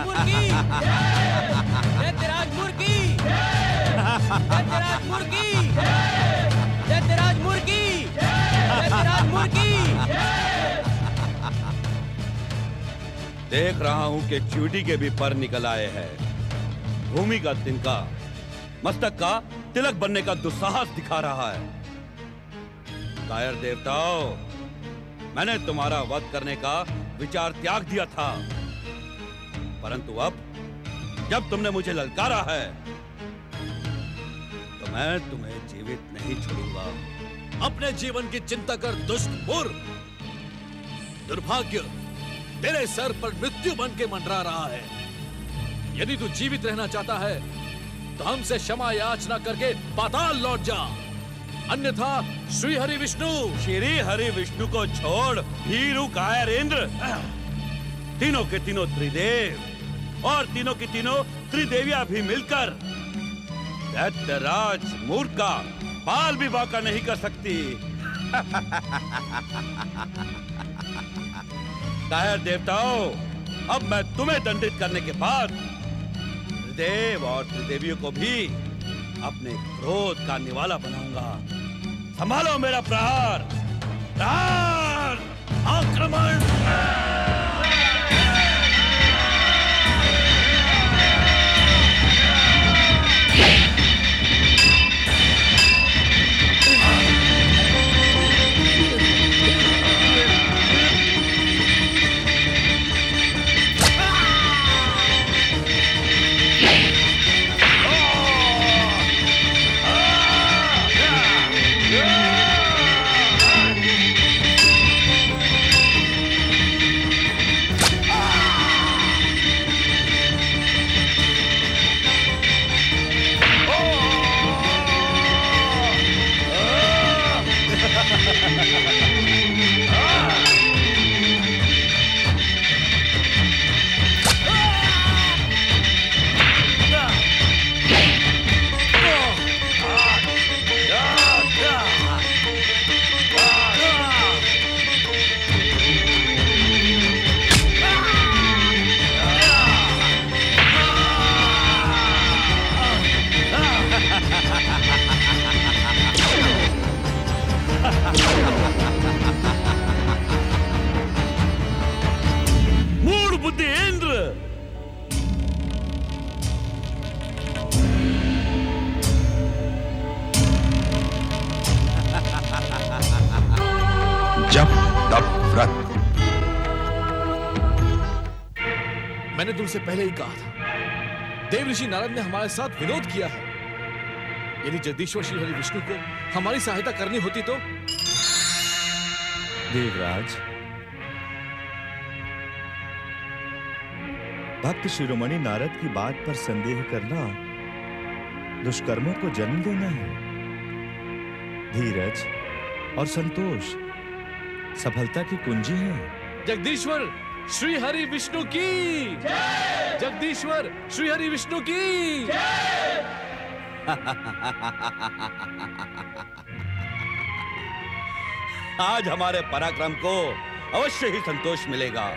मुर्गी, दैत्यराज मुर्गी, दैत्यराज मुर्गी, दैत्यराज मुर्गी, दैत्यराज मुर्गी। देख रहा हूं कि चींटी के भी पर निकल आए हैं। भूमि का तिनका मस्तक का तिलक बनने का दुस्साहस दिखा रहा है। कायर देवताओं, मैंने तुम्हारा वध करने का विचार त्याग दिया था, परंतु अब जब तुमने मुझे ललकारा है तो मैं तुम्हें जीवित नहीं छोड़ूंगा। अपने जीवन की चिंता कर दुष्ट मूर्ख। दुर्भाग्य तेरे सर पर मृत्यु बन के मंडरा रहा है। यदि तू जीवित रहना चाहता है तो हमसे क्षमा याचना करके पाताल लौट जा, अन्यथा श्री हरि विष्णु। श्री हरि विष्णु को छोड़ भीरू कायर इंद्र, तीनों के तीनों त्रिदेव और तीनों की तीनों त्रिदेवियां भी मिलकर दैत्यराज मूर्ख का बाल भी बांका नहीं कर सकती। कायर देवताओं, अब मैं तुम्हें दंडित करने के बाद त्रिदेव और त्रिदेवियों को भी अपने क्रोध का निवाला बनाऊंगा। संभालो मेरा प्रहार, प्रहार, आक्रमण। मूढ़ बुद्धि इंद्र, जप तप व्रत। मैंने तुमसे पहले ही कहा था, देव ऋषि नारद ने हमारे साथ विनोद किया है। यदि जगदीश्वर श्री हरि विष्णु को हमारी सहायता करनी होती तो। देवराज, भक्त शिरोमणि नारद की बात पर संदेह करना दुष्कर्मों को जन्म देना है। धीरज और संतोष सफलता की कुंजी है। जगदीश्वर श्री हरि विष्णु की, जगदीश्वर श्री हरि विष्णु की। आज हमारे पराक्रम को अवश्य ही संतोष मिलेगा।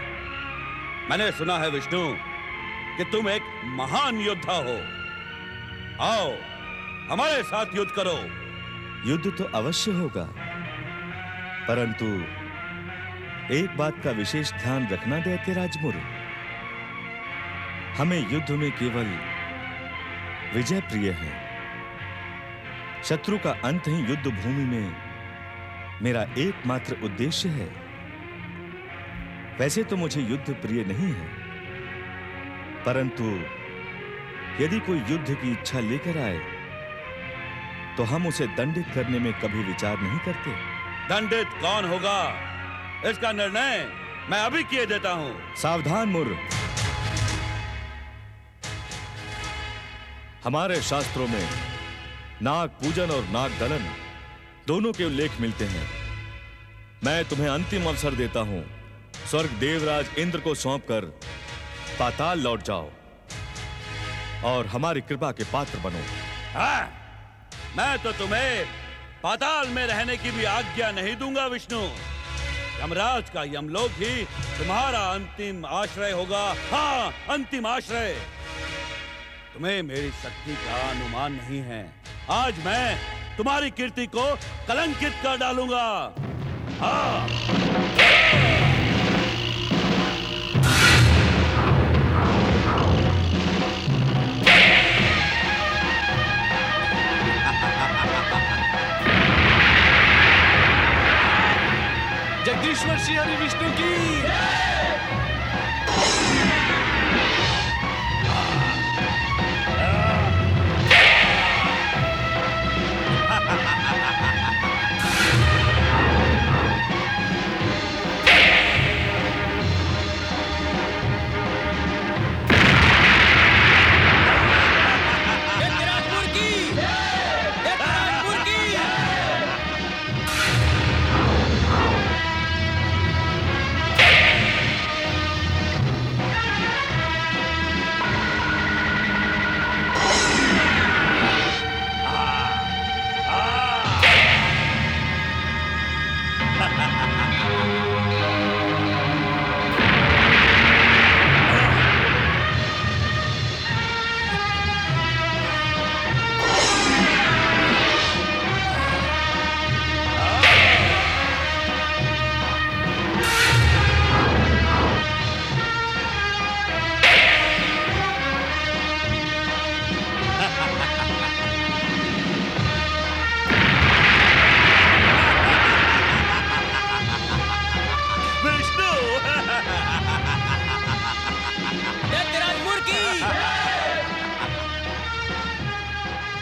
मैंने सुना है विष्णु कि तुम एक महान योद्धा हो। आओ हमारे साथ युद्ध करो। युद्ध तो अवश्य होगा, परंतु एक बात का विशेष ध्यान रखना दैत्यराज मूर्ख। हमें युद्ध में केवल विजय प्रिय है। शत्रु का अंत ही युद्ध भूमि में मेरा एकमात्र उद्देश्य है। वैसे तो मुझे युद्ध प्रिय नहीं है, परंतु यदि कोई युद्ध की इच्छा लेकर आए तो हम उसे दंडित करने में कभी विचार नहीं करते। दंडित कौन होगा, इसका निर्णय मैं अभी किए देता हूं। सावधान मूर्ख। हमारे शास्त्रों में नाग पूजन और नाग दलन दोनों के उल्लेख मिलते हैं। मैं तुम्हें अंतिम अवसर देता हूं। स्वर्ग देवराज इंद्र को सौंपकर पाताल लौट जाओ और हमारी कृपा के पात्र बनो। हाँ, मैं तो तुम्हें पाताल में रहने की भी आज्ञा नहीं दूंगा विष्णु। यमराज का यमलोक ही तुम्हारा अंतिम आश्रय होगा। हाँ, अंतिम आश्रय। तुम्हें मेरी शक्ति का अनुमान नहीं है। आज मैं तुम्हारी कीर्ति को कलंकित कर डालूंगा। हाँ। जगदीश्वर श्री हरि विष्णु की।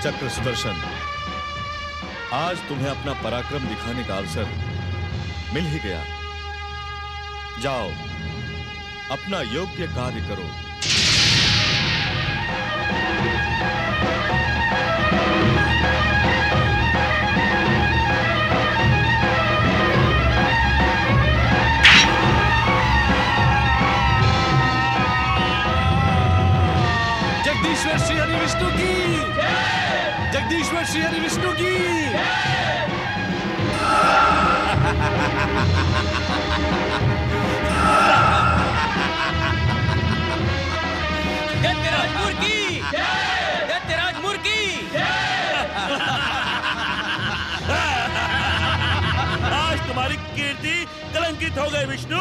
चक्र सुदर्शन, आज तुम्हें अपना पराक्रम दिखाने का अवसर मिल ही गया। जाओ, अपना योग्य कार्य करो। जगदीश्वर श्री हरि विष्णु की। जगदीश्वर श्री हरि विष्णु की। दैत्यराज मूर्ति। दैत्यराज मूर्ति। आज तुम्हारी कीर्ति कलंकित हो गई विष्णु,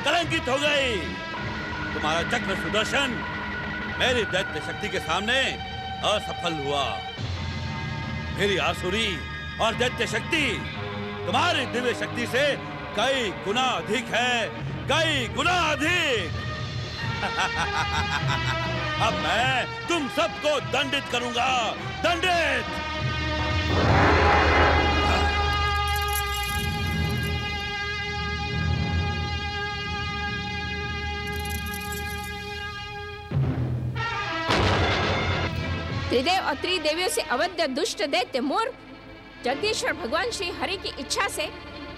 कलंकित हो गई। तुम्हारा चक्र सुदर्शन मेरी दैत्य शक्ति के सामने असफल हुआ। मेरी आसुरी और दैत्य शक्ति तुम्हारी दिव्य शक्ति से कई गुना अधिक है, कई गुना अधिक। अब मैं तुम सबको दंडित करूंगा, दंडित। त्रिदेव और त्रिदेवियों से अवध्य दुष्ट दैत्य मूर्ख, जगदीश्वर भगवान श्री हरि की इच्छा से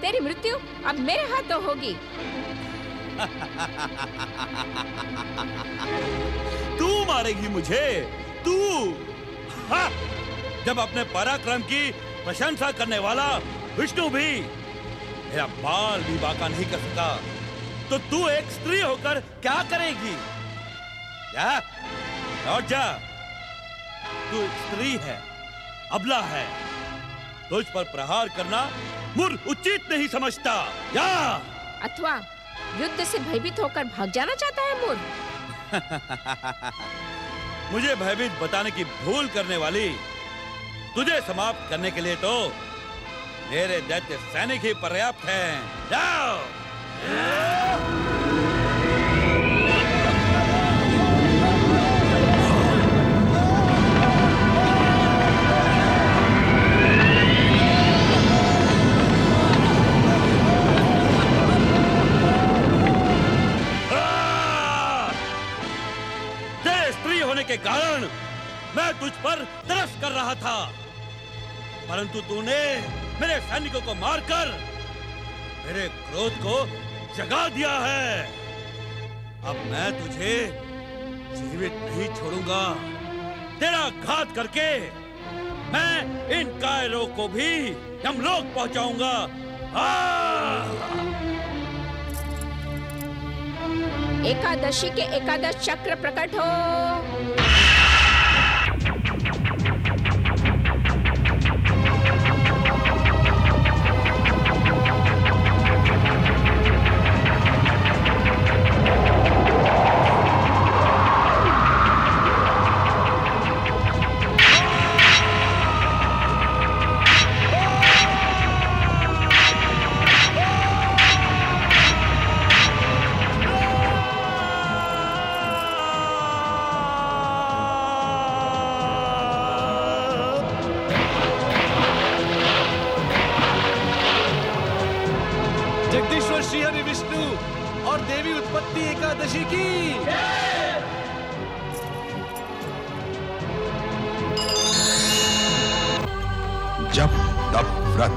तेरी मृत्यु अब मेरे हाथों होगी। तू मारेगी मुझे, तू? हाँ, जब अपने पराक्रम की प्रशंसा करने वाला विष्णु भी मेरा बाल भी बांका नहीं कर सका, तो तू एक स्त्री होकर क्या करेगी? क्या? लौट जा। तू एक स्त्री है, अबला है। तुझ पर प्रहार करना मुझ उचित नहीं समझता। या अथवा युद्ध से भयभीत होकर भाग जाना चाहता है मूर्ख? मुझे भयभीत बताने की भूल करने वाली तुझे समाप्त करने के लिए तो मेरे दैत्य सैनिक ही पर्याप्त हैं। जाओ। के कारण मैं तुझ पर तरस कर रहा था, परंतु तूने मेरे सैनिकों को मारकर मेरे क्रोध को जगा दिया है। अब मैं तुझे जीवित नहीं छोड़ूंगा। तेरा घात करके मैं इन कायरों को भी यमलोक पहुंचाऊंगा। एकादशी के एकादश चक्र प्रकट हो। जगदीश्वर श्री हरि विष्णु और देवी उत्पत्ति एकादशी की जप तप व्रत,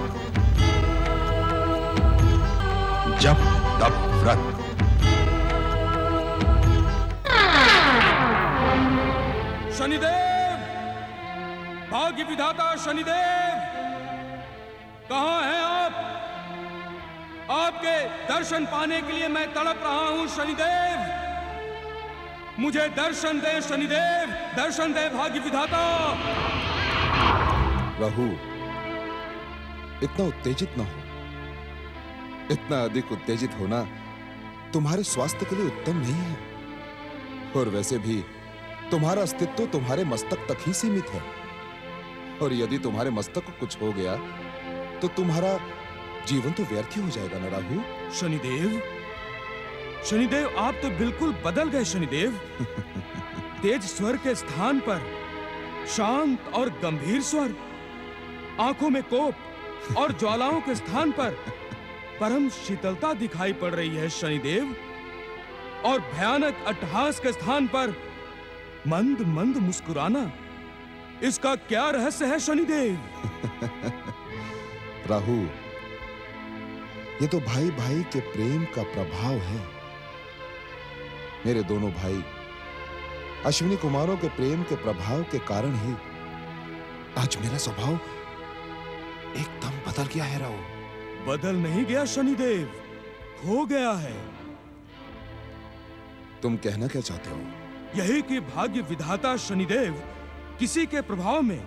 जप तप व्रत। शनिदेव, भाग्य विधाता शनिदेव, कहाँ हैं आप? आपके दर्शन पाने के लिए मैं तड़प रहा हूं शनिदेव। मुझे दर्शन दे शनिदेव, दर्शन दे भाग्य विधाता। राहु, इतना उत्तेजित ना हो। इतना अधिक उत्तेजित होना तुम्हारे स्वास्थ्य के लिए उत्तम नहीं है। और वैसे भी तुम्हारा अस्तित्व तुम्हारे मस्तक तक ही सीमित है। और यदि तुम्हारे मस्तक को कुछ हो गया तो तुम्हारा जीवन तो व्यर्थ ही हो जाएगा ना राहु। शनिदेव, शनिदेव आप तो बिल्कुल बदल गए शनिदेव। तेज स्वर के स्थान पर शांत और गंभीर स्वर, आंखों में कोप और ज्वालाओं के स्थान पर परम शीतलता दिखाई पड़ रही है शनिदेव। और भयानक अट्टहास के स्थान पर मंद मंद मुस्कुराना, इसका क्या रहस्य है शनिदेव? राहु, ये तो भाई भाई के प्रेम का प्रभाव है। मेरे दोनों भाई अश्विनी कुमारों के प्रेम के प्रभाव के कारण ही आज मेरा स्वभाव एकदम बदल गया है राहु। बदल नहीं गया शनिदेव, हो गया है। तुम कहना क्या चाहते हो? यही कि भाग्य विधाता शनिदेव किसी के प्रभाव में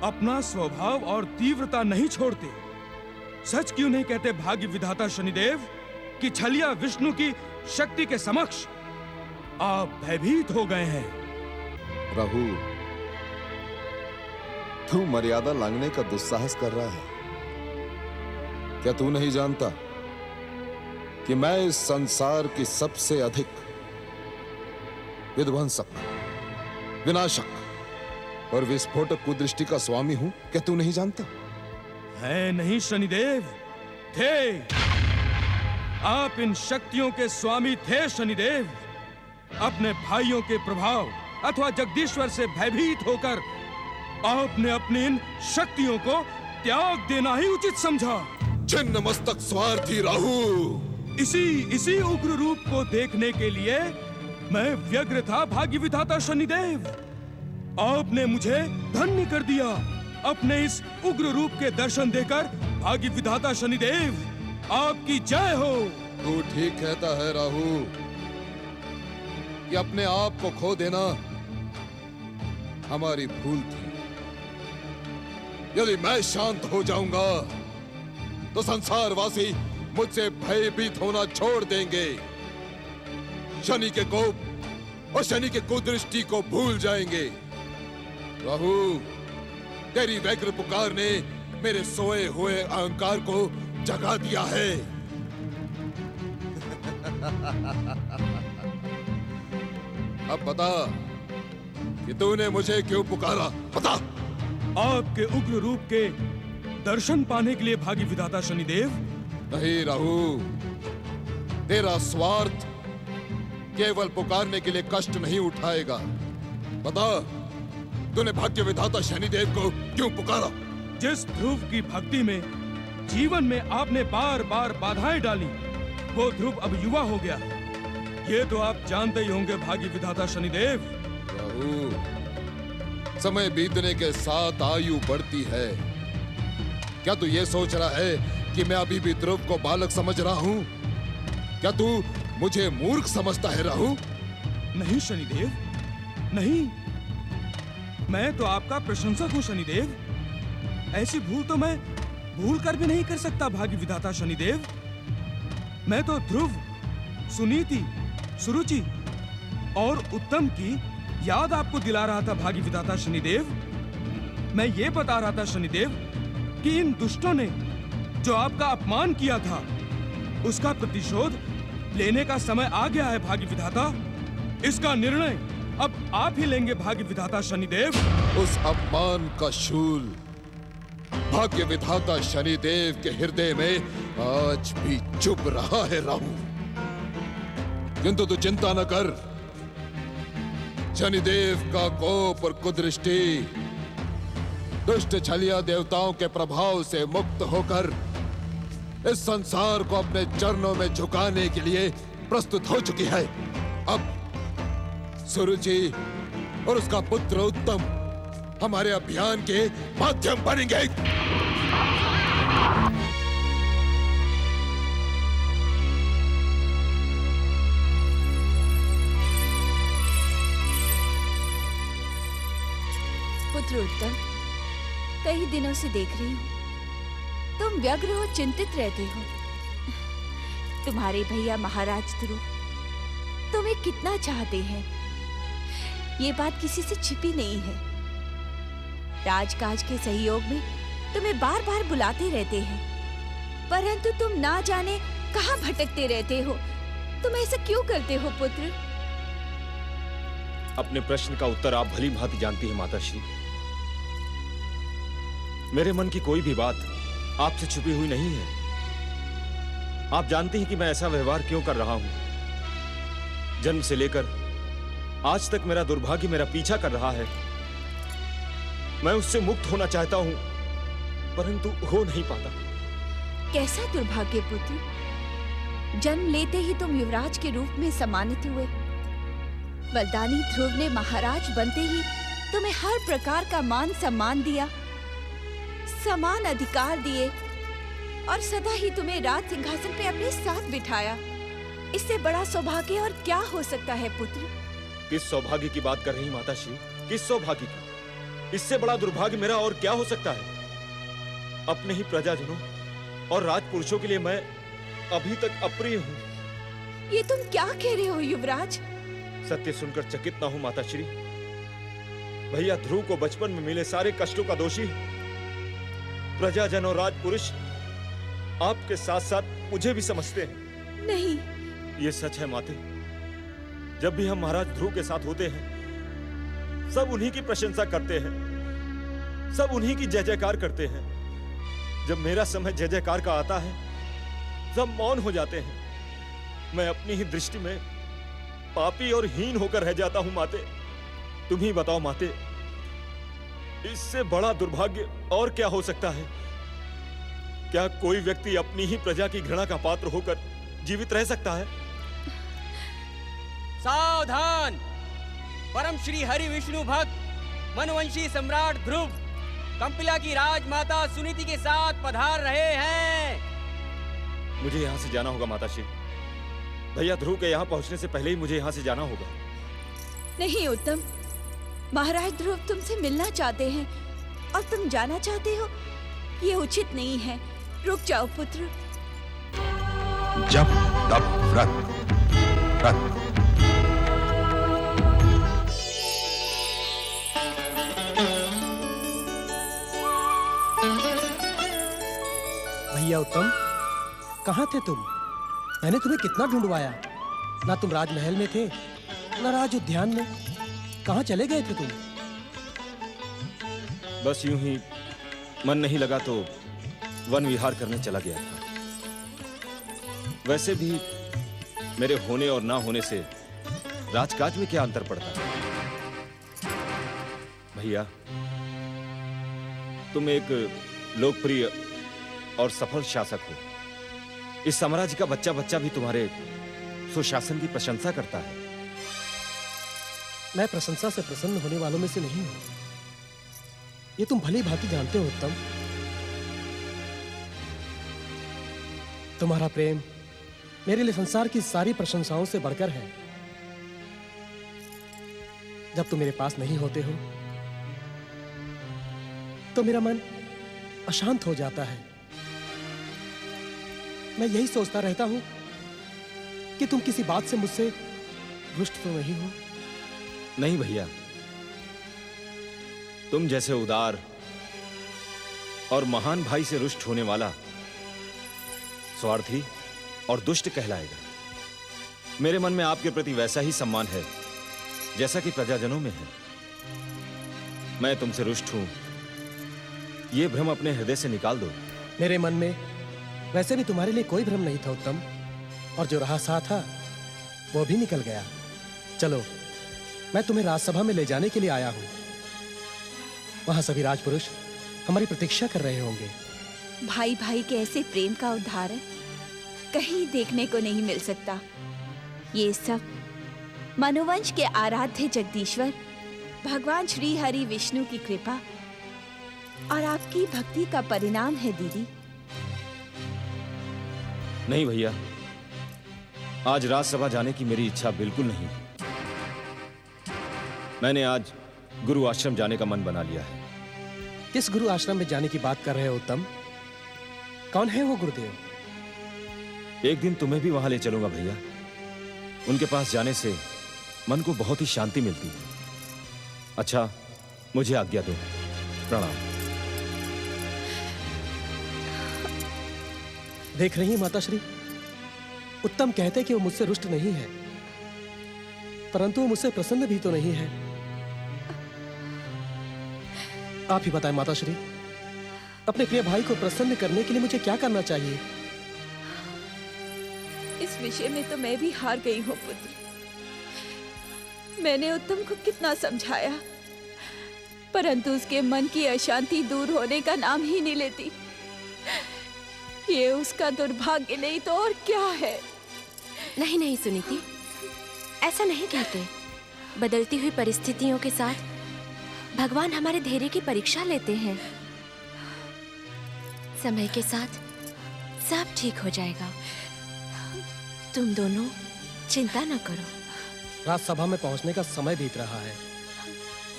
अपना स्वभाव और तीव्रता नहीं छोड़ते। सच क्यों नहीं कहते भाग्य विधाता शनिदेव कि छलिया विष्णु की शक्ति के समक्ष आप भयभीत हो गए हैं। राहु, तू मर्यादा लांघने का दुस्साहस कर रहा है। क्या तू नहीं जानता कि मैं इस संसार की सबसे अधिक विध्वंसक, विनाशक और विस्फोटक कुदृष्टि का स्वामी हूं? क्या तू नहीं जानता? है नहीं शनिदेव, थे। आप इन शक्तियों के स्वामी थे शनिदेव। अपने भाइयों के प्रभाव अथवा जगदीश्वर से भयभीत होकर आपने अपनी इन शक्तियों को त्याग देना ही उचित समझा। छिन्न मस्तक स्वार्थी राहु। इसी उग्र रूप को देखने के लिए मैं व्यग्र था भाग्य विधाता शनिदेव। आपने मुझे धन्य कर दिया अपने इस उग्र रूप के दर्शन देकर। भाग्य विधाता शनिदेव, आपकी जय हो। तू ठीक कहता है राहु कि अपने आप को खो देना हमारी भूल थी। यदि मैं शांत हो जाऊंगा तो संसारवासी मुझसे भयभीत होना छोड़ देंगे। शनि के कोप और शनि के कुदृष्टि को भूल जाएंगे। राहु, तेरी व्यग्र पुकार ने मेरे सोए हुए अहंकार को जगा दिया है। अब बता कि तूने मुझे क्यों पुकारा? बता। आपके उग्र रूप के दर्शन पाने के लिए भाग्य विधाता शनिदेव। नहीं राहु, तेरा स्वार्थ केवल पुकारने के लिए कष्ट नहीं उठाएगा। बता, तूने भाग्य विधाता शनिदेव को क्यों पुकारा? जिस ध्रुव की भक्ति में जीवन में आपने बार बार बाधाएं डाली, वो ध्रुव अब युवा हो गया। ये तो आप जानते ही होंगे भाग्य विधाता शनिदेव। राहु, समय बीतने के साथ आयु बढ़ती है। क्या तू ये सोच रहा है कि मैं अभी भी ध्रुव को बालक समझ रहा हूँ? क्या तू मुझे मूर्ख समझता है राहु? नहीं शनिदेव, नहीं। मैं तो आपका प्रशंसक हूँ शनिदेव। ऐसी भूल तो मैं भूल कर भी नहीं कर सकता भाग्य विधाता शनिदेव। मैं तो ध्रुव, सुनीति, सुरुचि और उत्तम की याद आपको दिला रहा था भाग्य विधाता शनिदेव। मैं ये बता रहा था शनिदेव कि इन दुष्टों ने जो आपका अपमान किया था उसका प्रतिशोध लेने का समय आ गया है भाग्य विधाता। इसका निर्णय अब आप ही लेंगे भाग्य विधाता शनिदेव। उस अपमान का शूल भाग्य विधाता शनिदेव के हृदय में आज भी चुभ रहा है राहु। किंतु तू चिंता न कर, शनिदेव का कोप और कुदृष्टि दुष्ट छलिया देवताओं के प्रभाव से मुक्त होकर इस संसार को अपने चरणों में झुकाने के लिए प्रस्तुत हो चुकी है। अब सुरुचि और उसका पुत्र उत्तम हमारे अभियान के माध्यम बनेंगे। पुत्र उत्तम, कई दिनों से देख रही हूँ तुम व्यग्र हो, चिंतित रहते हो। तुम्हारे भैया महाराज ध्रुव तुम्हें कितना चाहते हैं, ये बात किसी से छिपी नहीं है। राजकाज के सहयोग में तुम्हें बार बार बुलाते रहते हैं, परंतु तुम ना जाने कहाँ भटकते रहते हो। तुम ऐसा क्यों करते हो पुत्र? अपने प्रश्न का उत्तर आप भली भांति जानती हैं माताश्री। मेरे मन की कोई भी बात आपसे छुपी हुई नहीं है। आप जानती हैं कि मैं ऐसा व्यवहार क्यों कर रहा हूं। जन्म से लेकर आज तक मेरा दुर्भाग्य मेरा पीछा कर रहा है। मैं उससे मुक्त होना चाहता हूं, परंतु हो नहीं पाता। कैसा दुर्भाग्य पुत्र? जन्म लेते ही तुम युवराज के रूप में सम्मानित हुए। बलदानी ध्रुव ने महाराज बनते ही तुम्हें हर प्रकार का मान सम्मान दिया, समान अधिकार दिए और सदा ही तुम्हें राज सिंहासन पे अपने साथ बिठाया। इससे बड़ा सौभाग्य और क्या हो सकता है पुत्र? किस सौभाग्य की बात कर रही माताश्री? किस सौभाग्य की? इससे बड़ा दुर्भाग्य मेरा और क्या हो सकता है? अपने ही प्रजाजनों और राजपुरुषों के लिए मैं अभी तक अप्रिय हूँ। ये तुम क्या कह रहे हो युवराज? सत्य सुनकर चकित ना हो माताश्री। भैया ध्रुव को बचपन में मिले सारे कष्टों का दोषी प्रजाजन और राजपुरुष आपके साथ साथ मुझे भी समझते हैं। नहीं, ये सच है माते। जब भी हम महाराज ध्रुव के साथ होते हैं, सब उन्हीं की प्रशंसा करते हैं, सब उन्हीं की जय जयकार करते हैं। जब मेरा समय जय जयकार का आता है, सब मौन हो जाते हैं। मैं अपनी ही दृष्टि में पापी और हीन होकर रह जाता हूं माते। तुम ही बताओ माते, इससे बड़ा दुर्भाग्य और क्या हो सकता है? क्या कोई व्यक्ति अपनी ही प्रजा की घृणा का पात्र होकर जीवित रह सकता है? सावधान! परम श्री हरि विष्णु भक्त मनवंशी सम्राट ध्रुव कंपिला की राजमाता सुनीति के साथ पधार रहे हैं। मुझे यहाँ से जाना होगा माताश्री। भैया ध्रुव के यहाँ पहुँचने से पहले ही मुझे यहाँ से जाना होगा। नहीं उत्तम, महाराज ध्रुव तुमसे मिलना चाहते हैं और तुम जाना चाहते हो, ये उचित नहीं है। रुक जाओ पुत्र। जप तप व्रत व्रत। भैया उत्तम, कहाँ थे तुम? मैंने तुम्हें कितना ढूंढवाया। ना तुम राजमहल में थे, ना राज उद्यान में। कहाँ चले गए थे तुम? बस यूं ही मन नहीं लगा तो वन विहार करने चला गया था। वैसे भी मेरे होने और ना होने से राजकाज में क्या अंतर पड़ता है? भैया, तुम एक लोकप्रिय और सफल शासक हो। इस साम्राज्य का बच्चा बच्चा भी तुम्हारे सुशासन की प्रशंसा करता है। मैं प्रशंसा से प्रसन्न होने वालों में से नहीं हूं, ये तुम भली भांति जानते हो उत्तम। तुम्हारा प्रेम मेरे लिए संसार की सारी प्रशंसाओं से बढ़कर है। जब तुम मेरे पास नहीं होते हो तो मेरा मन अशांत हो जाता है। मैं यही सोचता रहता हूं कि तुम किसी बात से मुझसे रुष्ट तो नहीं हो। नहीं भैया, तुम जैसे उदार और महान भाई से रुष्ट होने वाला स्वार्थी और दुष्ट कहलाएगा। मेरे मन में आपके प्रति वैसा ही सम्मान है जैसा कि प्रजाजनों में है। मैं तुमसे रुष्ट हूं, यह भ्रम अपने हृदय से निकाल दो। मेरे मन में वैसे भी तुम्हारे लिए कोई भ्रम नहीं था उत्तम, और जो रहा सा था वो भी निकल गया। चलो, मैं तुम्हें राजसभा में ले जाने के लिए आया हूं। वहां सभी राजपुरुष हमारी प्रतीक्षा कर रहे होंगे। भाई भाई के ऐसे प्रेम का उदाहरण कहीं देखने को नहीं मिल सकता। ये सब मनोवंश के आराध्य जगदीश्वर भगवान श्री हरि विष्णु की कृपा और आपकी भक्ति का परिणाम है दीदी। नहीं भैया, आज राजसभा जाने की मेरी इच्छा बिल्कुल नहीं। मैंने आज गुरु आश्रम जाने का मन बना लिया है। किस गुरु आश्रम में जाने की बात कर रहे हो उत्तम? कौन है वो गुरुदेव? एक दिन तुम्हें भी वहां ले चलूंगा भैया। उनके पास जाने से मन को बहुत ही शांति मिलती है। अच्छा, मुझे आज्ञा दो। प्रणाम। देख रही माताश्री, उत्तम कहते कि वो मुझसे रुष्ट नहीं है, परंतु वो मुझसे प्रसन्न भी तो नहीं है। आप ही बताएं माताश्री, अपने प्रिय भाई को प्रसन्न करने के लिए मुझे क्या करना चाहिए? इस विषय में तो मैं भी हार गई हूँ पुत्र। मैंने उत्तम को कितना समझाया, परंतु उसके मन की अशांति दूर होने का नाम ही नहीं लेती। ये उसका दुर्भाग्य नहीं तो और क्या है? नहीं नहीं सुनीति, ऐसा नहीं कहते। बदलती हुई परिस्थितियों के साथ भगवान हमारे धैर्य की परीक्षा लेते हैं। समय के साथ सब ठीक हो जाएगा। तुम दोनों चिंता न करो। राजसभा में पहुंचने का समय बीत रहा है।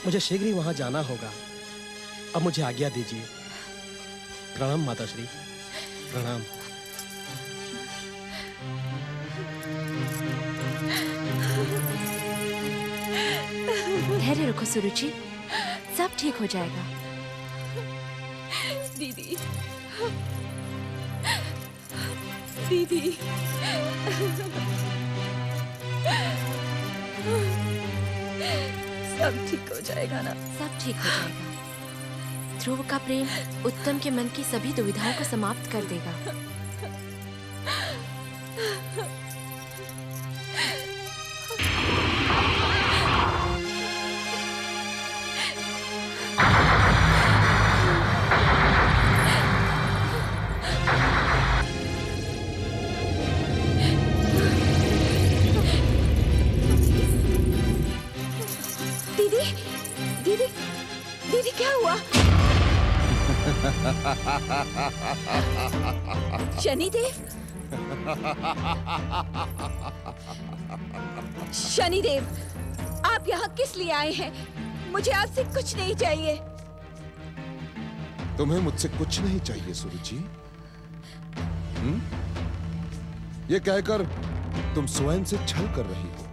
मुझे शीघ्र ही वहां जाना होगा। अब मुझे आज्ञा दीजिए। प्रणाम माताश्री, प्रणाम। धैर्य रखो सुरुचि, सब ठीक हो जाएगा। दीदी, दीदी, सब ठीक हो जाएगा ना? सब ठीक हो जाएगा। ध्रुव का प्रेम उत्तम के मन की सभी दुविधाओं को समाप्त कर देगा। दीदी, दीदी, दीदी क्या हुआ? शनिदेव, शनिदेव, आप यहाँ किस लिए आए हैं? मुझे आपसे कुछ नहीं चाहिए। तुम्हें मुझसे कुछ नहीं चाहिए सुरुचि? ये कहकर तुम स्वयं से छल कर रही हो।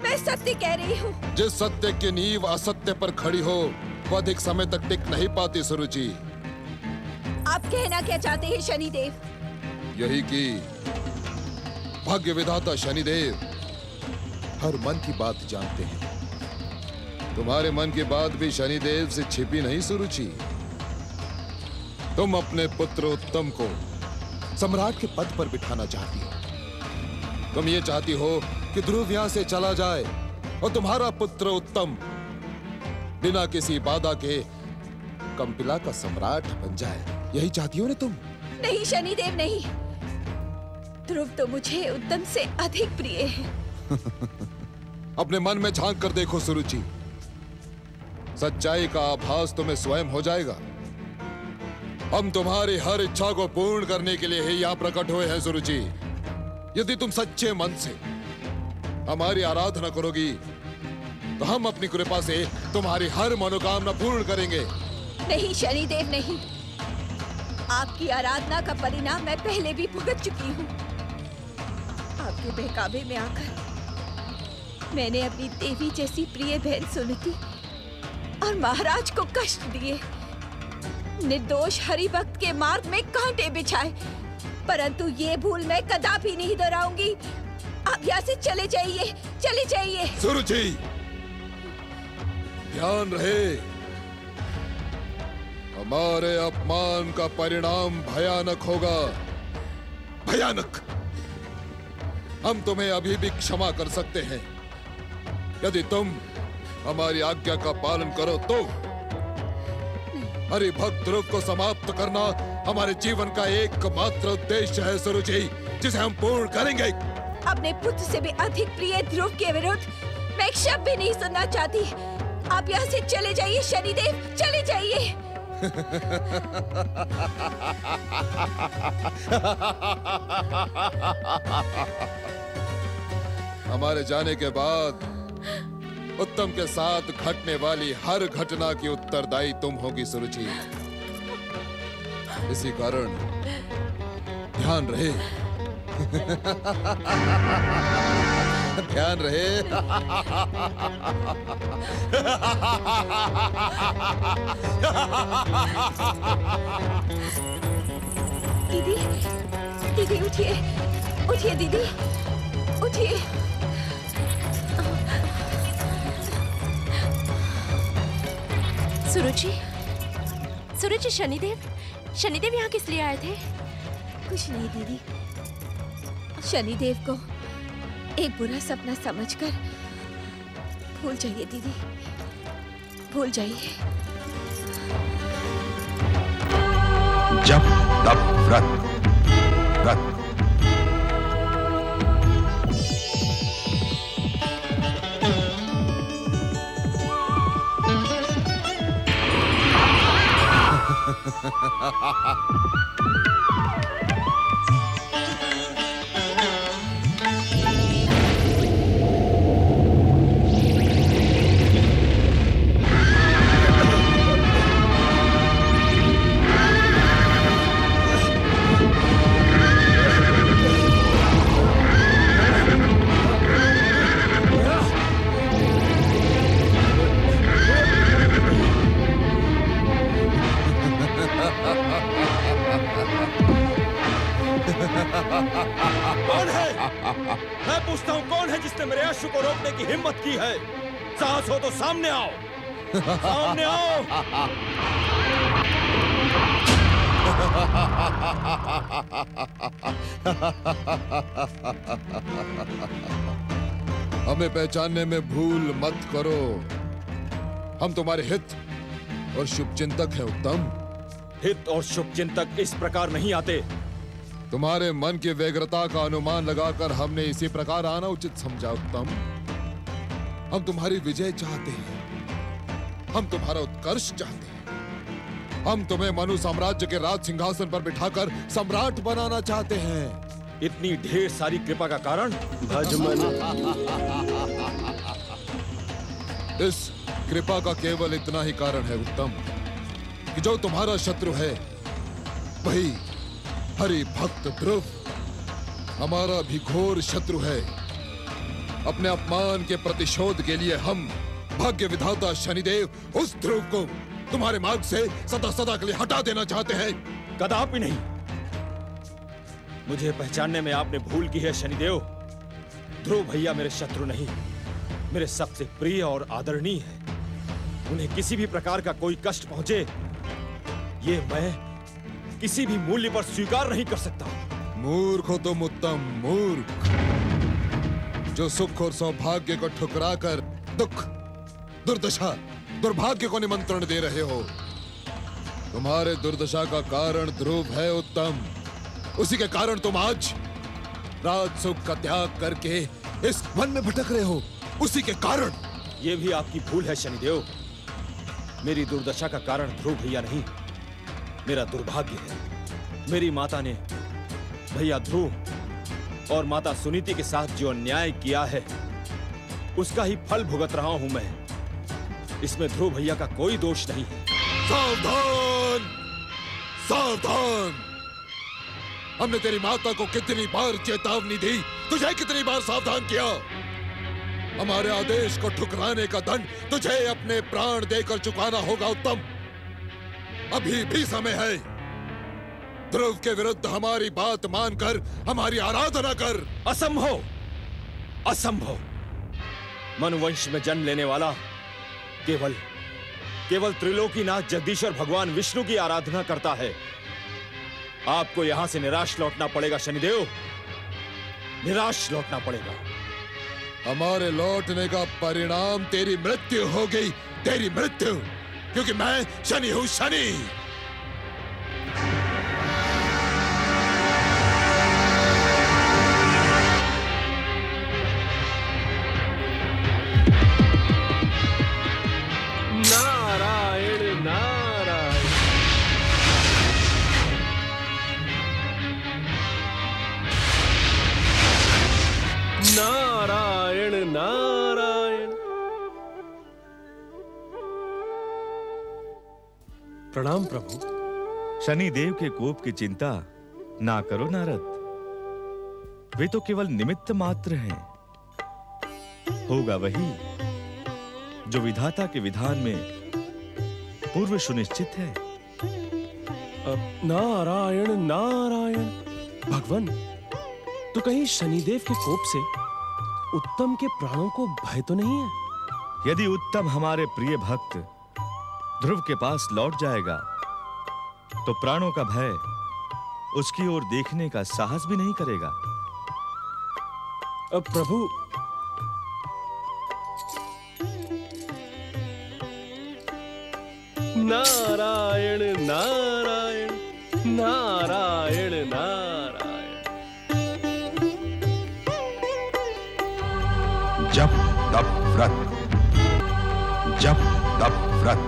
मैं सत्य कह रही हूँ। जिस सत्य की नींव असत्य पर खड़ी हो वो अधिक समय तक टिक नहीं पाती सुरुचि। आप कहना क्या चाहते हैं शनिदेव? यही कि भाग्य विधाता शनिदेव हर मन की बात जानते हैं। तुम्हारे मन की बात भी शनिदेव से छिपी नहीं सुरुचि। तुम अपने पुत्र उत्तम को सम्राट के पद पर बिठाना चाहती हो। तुम ये चाहती हो कि ध्रुव यहां से चला जाए और तुम्हारा पुत्र उत्तम बिना किसी बाधा के कंपिला का सम्राट बन जाए। यही चाहती हो ना तुम? नहीं शनिदेव, नहीं। ध्रुव तो मुझे उत्तम से अधिक प्रिय है। अपने मन में झांक कर देखो सुरुचि, सच्चाई का आभास तुम्हें स्वयं हो जाएगा। हम तुम्हारी हर इच्छा को पूर्ण करने के लिए ही यहाँ प्रकट हुए हैं सुरुचि। यदि तुम सच्चे मन से हमारी आराधना करोगी तो हम अपनी कृपा से तुम्हारी हर मनोकामना पूर्ण करेंगे। नहीं शनिदेव नहीं, आपकी आराधना का परिणाम मैं पहले भी भुगत चुकी हूँ। आपके बहकावे में आकर मैंने अपनी देवी जैसी प्रिय बहन सुनीति और महाराज को कष्ट दिए, निर्दोष हरि भक्त के मार्ग में कांटे बिछाए, परंतु ये भूल मैं कदापि नहीं दोहराऊंगी। आप यहाँ से चले जाइए, चले जाइए। सुरुचि, ध्यान रहे, हमारे अपमान का परिणाम भयानक होगा, भयानक। हम तुम्हें अभी भी क्षमा कर सकते हैं यदि तुम हमारी आज्ञा का पालन करो तो। हरि भक्त ध्रुव को समाप्त करना हमारे जीवन का एकमात्र उद्देश्य है सुरुचि, जिसे हम पूर्ण करेंगे। अपने पुत्र से भी अधिक प्रिय ध्रुव के विरुद्ध मैं एक शब्द भी नहीं सुनना चाहती। आप यहाँ से चले जाइए शनिदेव, चले जाइए। हमारे जाने के बाद उत्तम के साथ घटने वाली हर घटना की उत्तरदायी तुम होगी सुरुचि। इसी कारण ध्यान रहे, ध्यान रहे। दीदी, दीदी उठिए, उठिए दीदी, उठिए। सुरुचि, सुरुचि, शनिदेव, शनिदेव यहाँ किस लिए आए थे? कुछ नहीं दीदी, शनिदेव को एक बुरा सपना समझकर भूल जाइए दीदी, भूल जाइए। जप तप व्रत, व्रत। कौन है? मैं पूछता हूँ कौन है जिसने मेरे अश्रु को रोकने की हिम्मत की है? साहस हो तो सामने आओ, सामने आओ। हमें पहचानने में भूल मत करो, हम तुम्हारे हित और शुभ चिंतक हैं उत्तम। हित और शुभ चिंतक इस प्रकार नहीं आते। तुम्हारे मन की व्यग्रता का अनुमान लगाकर हमने इसी प्रकार आना उचित समझा उत्तम। हम तुम्हारी विजय चाहते हैं, हम तुम्हारा उत्कर्ष चाहते हैं, हम तुम्हें मनु साम्राज्य के राज सिंहासन पर बिठाकर सम्राट बनाना चाहते हैं। इतनी ढेर सारी कृपा का कारण भजमन। इस कृपा का केवल इतना ही कारण है उत्तम कि जो तुम्हारा शत्रु है वही हरि भक्त ध्रुव हमारा भी घोर शत्रु है। अपने अपमान के प्रतिशोध के लिए हम भाग्य विधाता शनिदेव उस ध्रुव को तुम्हारे मार्ग से सदा सदा के लिए हटा देना चाहते हैं। कदापि नहीं। मुझे पहचानने में आपने भूल की है शनिदेव। ध्रुव भैया मेरे शत्रु नहीं, मेरे सबसे प्रिय और आदरणीय है। उन्हें किसी भी प्रकार का कोई कष्ट पहुंचे ये मैं किसी भी मूल्य पर स्वीकार नहीं कर सकता। मूर्ख हो तुम उत्तम, मूर्ख, जो सुख और सौभाग्य को ठुकराकर दुख, दुर्दशा, दुर्भाग्य को निमंत्रण दे रहे हो। तुम्हारे दुर्दशा का कारण ध्रुव है उत्तम। उसी के कारण तुम आज राज सुख का त्याग करके इस वन में भटक रहे हो। उसी के कारण। यह भी आपकी भूल है शनिदेव। मेरी दुर्दशा का कारण ध्रुव भैया नहीं, मेरा दुर्भाग्य है। मेरी माता ने भैया ध्रुव और माता सुनीति के साथ जो अन्याय किया है उसका ही फल भुगत रहा हूं मैं। इसमें ध्रुव भैया का कोई दोष नहीं है। सावधान! सावधान! हमने तेरी माता को कितनी बार चेतावनी दी, तुझे कितनी बार सावधान किया। हमारे आदेश को ठुकराने का दंड तुझे अपने प्राण देकर चुकाना होगा उत्तम। अभी भी समय है। ध्रुव के विरुद्ध हमारी बात मानकर हमारी आराधना कर। असंभव, असंभव। मनुवंश में जन्म लेने वाला केवल त्रिलोकीनाथ जगदीश्वर भगवान विष्णु की आराधना करता है। आपको यहां से निराश लौटना पड़ेगा शनिदेव, निराश लौटना पड़ेगा। हमारे लौटने का परिणाम तेरी मृत्यु होगी, तेरी मृत्यु, क्योंकि मैं शनि हूं, शनि। नारायण नारायण। नारायण नारायण। प्रणाम प्रभु। शनिदेव के कोप की चिंता ना करो नारद, वे तो केवल निमित्त मात्र हैं। होगा वही जो विधाता के विधान में पूर्व सुनिश्चित है। नारायण नारायण। भगवान, तो कहीं शनिदेव के कोप से उत्तम के प्राणों को भय तो नहीं है? यदि उत्तम हमारे प्रिय भक्त ध्रुव के पास लौट जाएगा तो प्राणों का भय उसकी ओर देखने का साहस भी नहीं करेगा। प्रभु, नारायण नारायण नारायण नारायण। जप तप व्रत, जप तप व्रत।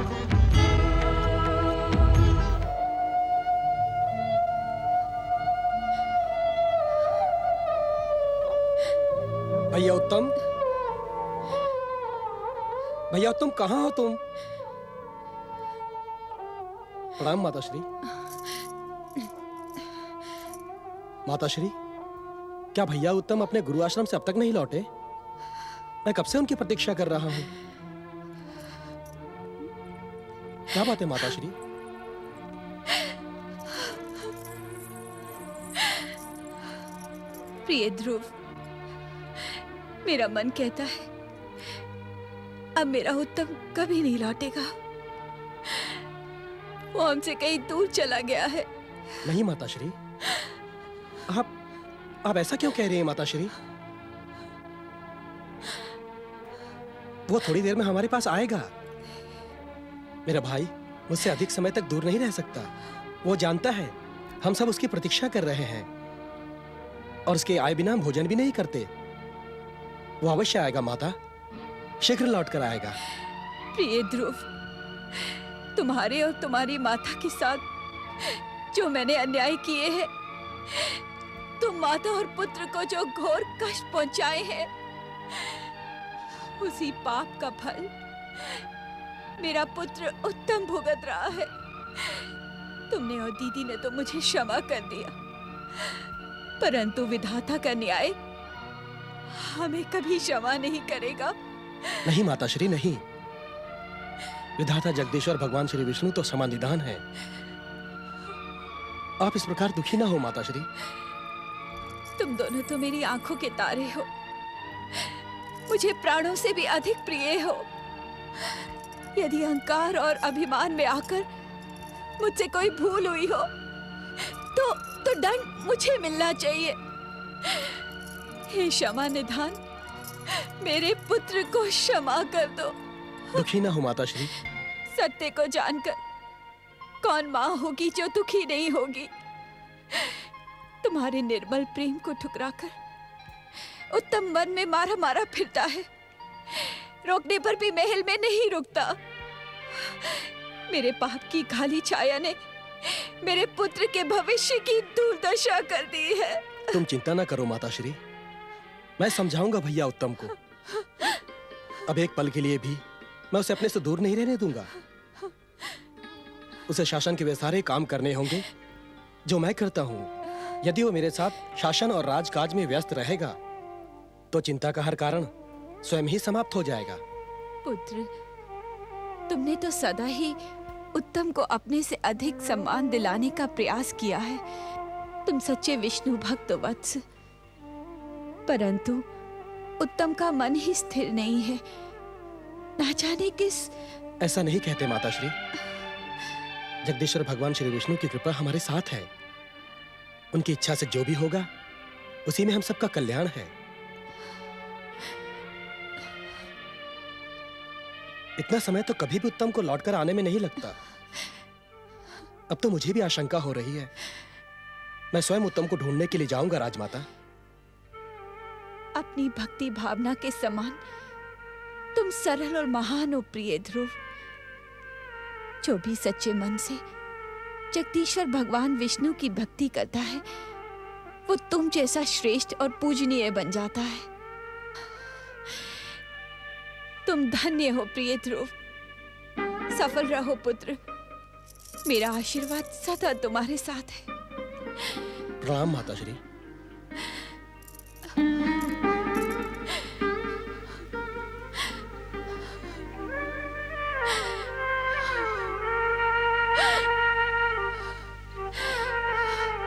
भैया उत्तम, भैया उत्तम, कहाँ हो तुम? प्रणाम माताश्री। माताश्री, क्या भैया उत्तम अपने गुरु आश्रम से अब तक नहीं लौटे? मैं कब से उनकी प्रतीक्षा कर रहा हूं। क्या बात है माताश्री? प्रिय ध्रुव, मेरा मन कहता है अब मेरा उत्तम कभी नहीं लौटेगा। वो हमसे कहीं दूर चला गया है। नहीं माताश्री, आप ऐसा क्यों कह रही हैं माताश्री? वो थोड़ी देर में हमारे पास आएगा। मेरा भाई मुझसे अधिक समय तक दूर नहीं रह सकता। वो जानता है हम सब उसकी प्रतीक्षा कर रहे हैं और उसके आए बिना हम भोजन भी नहीं करते। वो अवश्य आएगा माता, शीघ्र लौट कर आएगा। प्रिय ध्रुव, तुम्हारे और तुम्हारी माता के साथ जो मैंने अन्याय किए हैं, तुम माता और पुत्र को जो घोर कष्ट पहुंचाए हैं, उसी पाप का फल मेरा पुत्र उत्तम भुगत रहा है। तुमने और दीदी ने तो मुझे क्षमा कर दिया, परंतु विधाता का न्याय हमें कभी क्षमा नहीं करेगा। नहीं माताश्री, नहीं। विधाता जगदीश्वर भगवान श्री विष्णु तो समानिधान है। आप इस प्रकार दुखी ना हो माताश्री। तुम दोनों तो मेरी आंखों के तारे हो, मुझे प्राणों से भी अधिक प्रिय हो। यदि अहंकार और अभिमान में आकर मुझसे कोई भूल हुई हो तो दंड मुझे मिलना चाहिए। हे क्षमा निधान, मेरे पुत्र को क्षमा कर दो। दुखी ना हो माताश्री। सत्य को जानकर कौन माँ होगी जो दुखी नहीं होगी। तुम्हारे निर्मल प्रेम को ठुकराकर उत्तम मन में मारा मारा फिरता है, रोकने पर भी महल में नहीं रुकता। मेरे पाप की काली छाया ने मेरे पुत्र के भविष्य की दुर्दशा कर दी है। तुम चिंता ना करो माताश्री, मैं समझाऊंगा भैया उत्तम को। अब एक पल के लिए भी मैं उसे अपने से दूर नहीं रहने दूंगा। उसे शासन के वे सारे काम करने होंगे जो मैं करता हूं। यदि वो मेरे साथ शासन और राजकाज में व्यस्त रहेगा तो चिंता का हर कारण स्वयं ही समाप्त हो जाएगा। पुत्र, तुमने तो सदा ही उत्तम को अपने से अधिक सम्मान दिलाने का प्रयास किया है। तुम सच्चे विष्णु भक्त वत्स, परंतु उत्तम का मन ही स्थिर नहीं है। ना जाने किस। ऐसा नहीं कहते माताश्री। जगदीश्वर भगवान श्री विष्णु की कृपा हमारे साथ है। उनकी इच्छा से जो भी होगा उसी में हम सबका कल्याण है। इतना समय तो कभी भी उत्तम को लौटकर आने में नहीं लगता। अब तो मुझे भी आशंका हो रही है। मैं स्वयं उत्तम को ढूंढने के लिए जाऊंगा राजमाता। अपनी भक्ति भावना के समान तुम सरल और महान हो प्रिय ध्रुव। जो भी सच्चे मन से जगदीश्वर भगवान विष्णु की भक्ति करता है वो तुम जैसा श्रेष्ठ और पूजनीय बन जाता है। तुम धन्य हो प्रिय ध्रुव। सफल रहो पुत्र। मेरा आशीर्वाद सदा तुम्हारे साथ है। प्रणाम माताश्री।